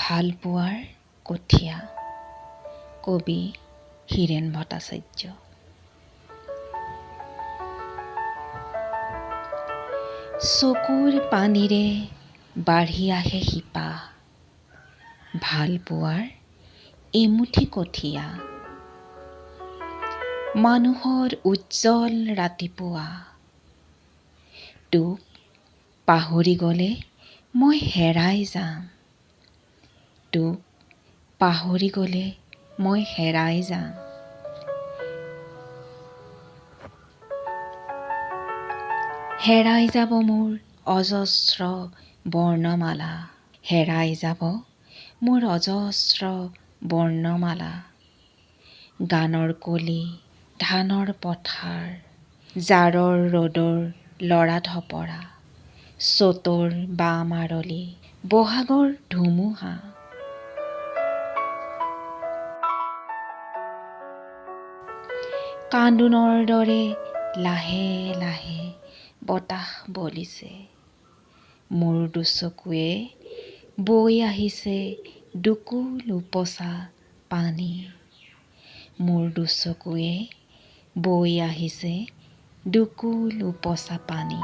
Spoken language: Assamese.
ভালপোৱাৰ কঠীয়া। কবি হীৰেণ ভট্টাচাৰ্য। চকুৰ পানীৰে বাঢ়ি আহে শিপা, ভালপোৱাৰ এমুঠি কঠীয়া। মানুহৰ উজ্জ্বল ৰাতিপুৱা, তোক পাহৰি গ'লে মই হেৰাই যাম। তোক পাহৰি গ'লে মই হেৰাই যাম। হেৰাই যাব মোৰ অজস্ৰ বৰ্ণমালা, হেৰাই যাব মোৰ অজস্ৰ বৰ্ণমালা। গানৰ কলি, ধানৰ পথাৰ, জাৰৰ ৰ'দৰ লৰা ঢপৰা, চ'তৰ বাম আৰলি, বহাগৰ ধুমুহা। কান্দোনৰ দৰে লাহে লাহে বতাহ বলিছে, মোৰ দুচকুৱে বৈ আহিছে দুকুল উপচা পানী। মোৰ দুচকুৱে বৈ আহিছে দুকুল উপচা পানী।